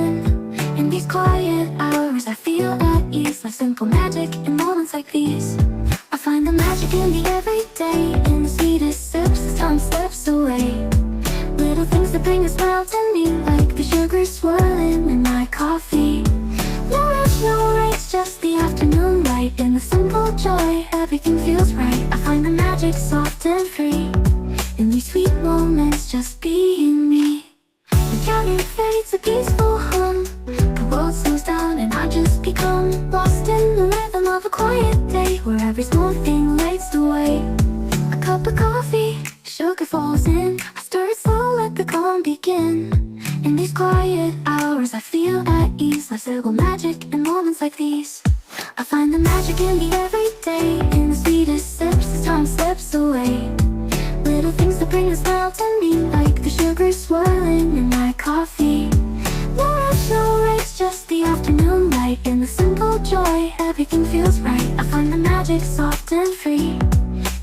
begin. In these quiet hours I feel at ease, like simple magic in moments like these. I find the magic in the everyday, in the sweetest sips as time slips away. Little things that bring a smile to me, like the sugar swirling in my coffee. No rush, no race, just the afternoon light. In the simple joy, everything feels right. I find the magic soft and free, in these sweet moments, just being me. The counting fades a peaceful hum. The world slows down and I just become lost in the rhythm of a quiet day, where every small thing lights the way. A cup of coffee, sugar falls in. I stir it slow, let the calm begin. In these quiet hours I feel at ease, like simple magic in moments like these. I find the magic in the everyday, in the sweetest sips as time slips away. Little things that bring a smile to me, like the sugar swirling in my coffee. No rush, no race, just the afternoon light. In the simple joy, everything feels right. I find the magic soft and free,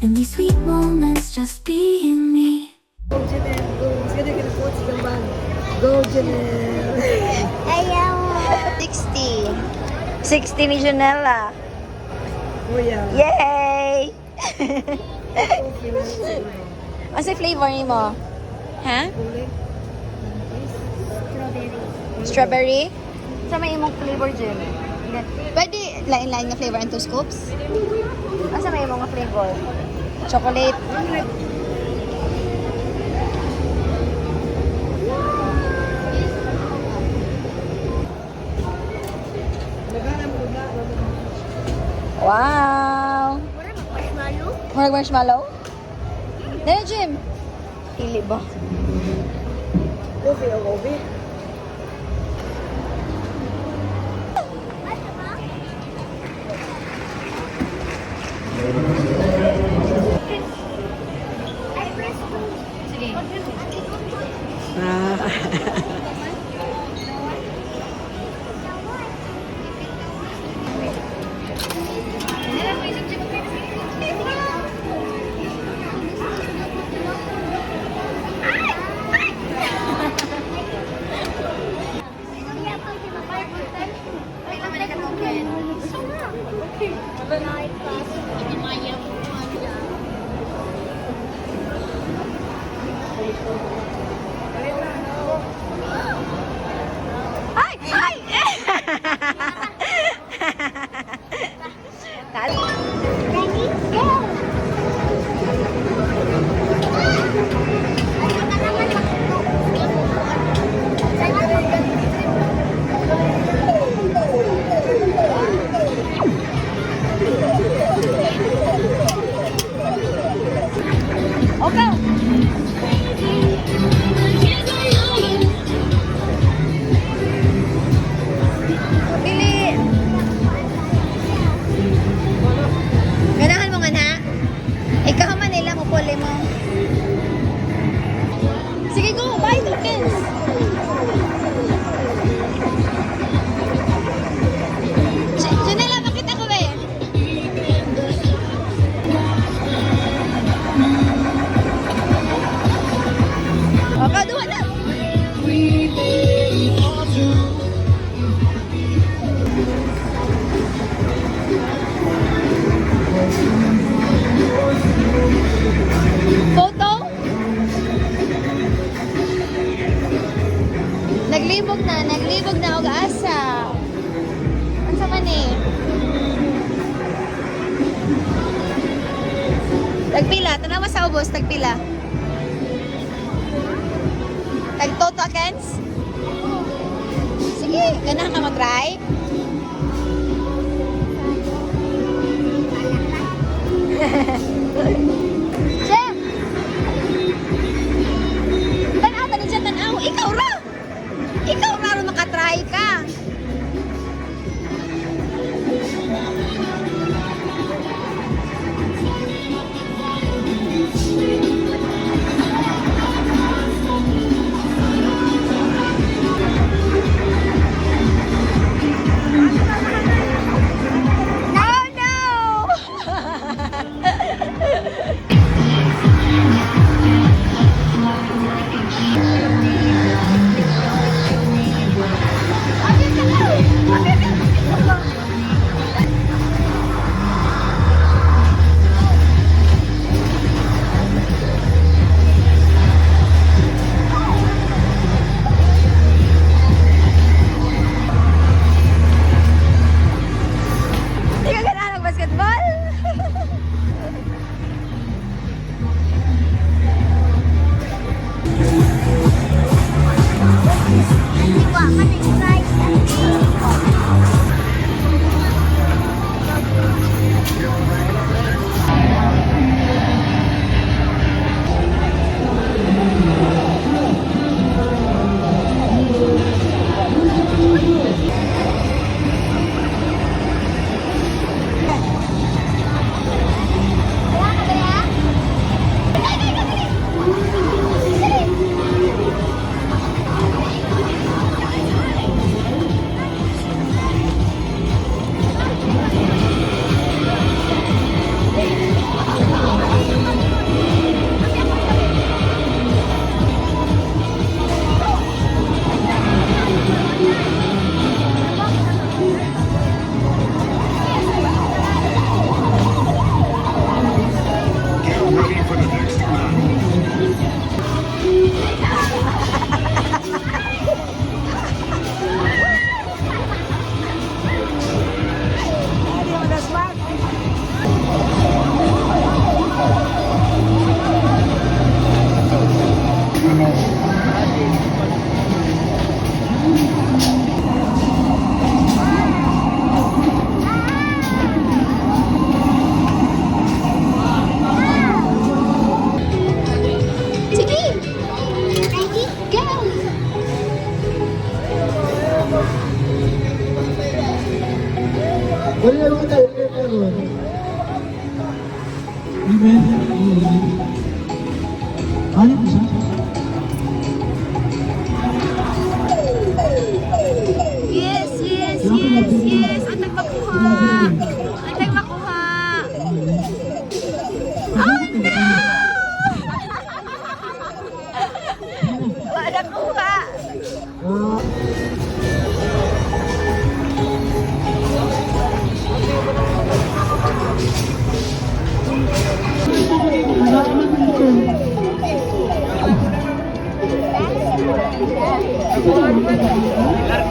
in these sweet moments, just being me. Go Janelle, go. Sige na po sa gamban. Go Janelle. Ayaw. 60. 60 ni Janela. Kuya. Yay! Ano sa flavor ni mo? Ha? Strawberry? Sa may imong flavor, Jim? Pwede lain-lain nga flavor and 2 scoops? Ano sa may imong flavor? Chocolate? Wow! Murag marshmallow? Dala, Jim! Pili ba? Coffee o coffee? Ay! Ay! Ready? Go! Okay! Pili! Ganahan mo nga na? Ikaw Manila mo puli mo. Sige, go! Buy tokens! Janela, bakit ako ba eh? O, kaduha na! Photo? Naglibog na og asa. Unsa man eh? Tagpila, tanawa sa ubos, tagpila. Tag-toto akens? Sige, ganahan ka mag-try? Chef! Tanaw, tanin siya tanaw. Ikaw ra! Ikaw ra rin makatry ka. Oh no! Wala naman tayo meron. Ano po siya? Yes, yes, yes, yes. Ang nagmakuha. Ang nagmakuha. Oh, no!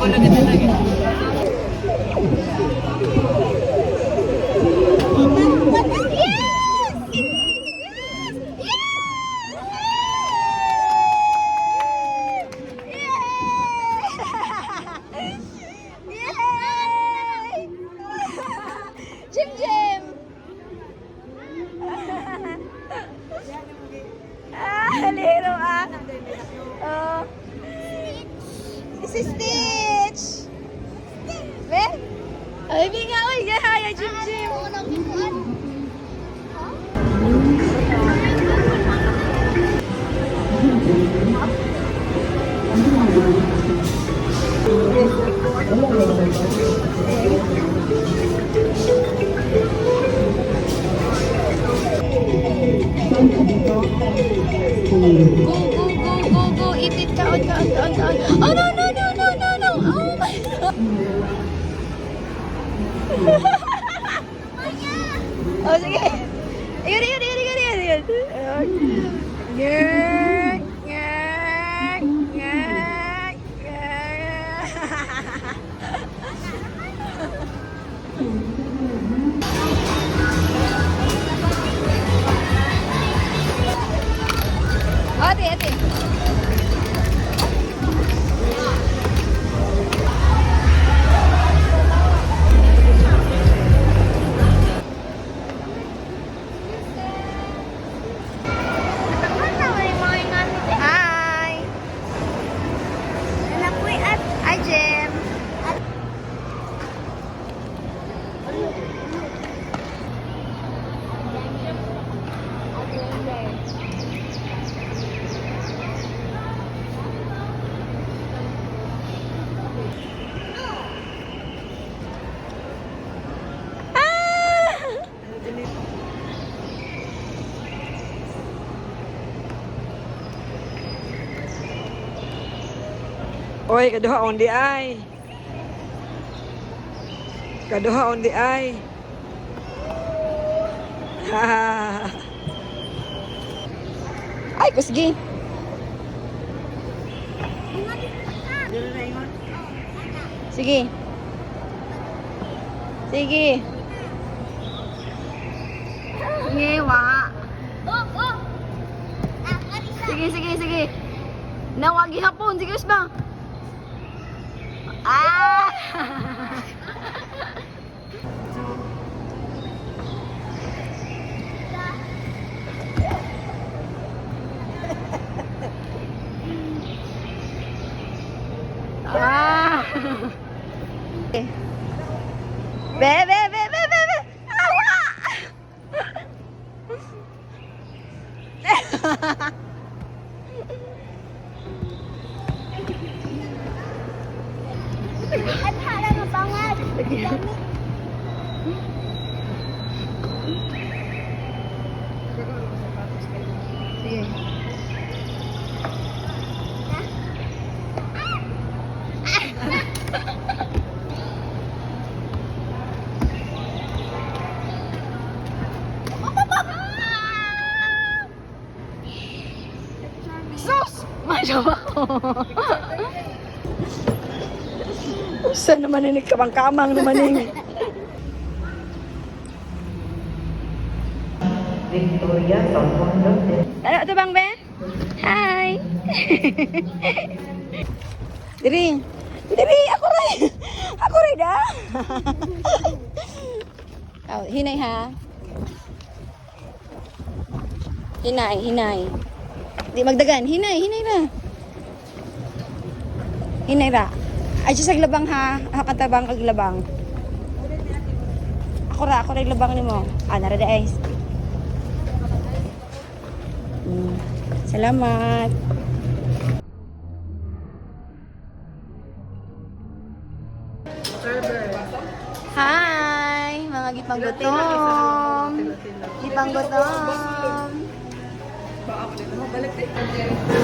Wala nakuha. Yay! Jim Jim! Lero ah. Oh. Si Stitch. Be? Ay, binga oy, gahaya Jim Jim. Go, eat it, kaon. Oh, no. Oh, my God. Oh, sige. Ayun. Ate. Hi. Hi, Jim. Oy, kaduha on the eye. Kaduha on the eye. Ay, kusgi. Sige. Sige, wa. Sige. Nawagi hapon, sige usba. Ah! Ah! Be. Awa! At hala na bangat. Sige. Sus! Masyama ko. Saan naman ini kamang-kamang naman ini. Ano ito bang be? Hi! Diri, ako rin da. Oh, hinay ha. Hinay. Di magdagan, hinay ra. Hinay ra. Ay, sa glabang ha. Hakatabang kaglabang. ako rin lubang ni mo. Narada ice. Salamat. Hi! Mga gipanggutom. Gipanggutom. Balik din.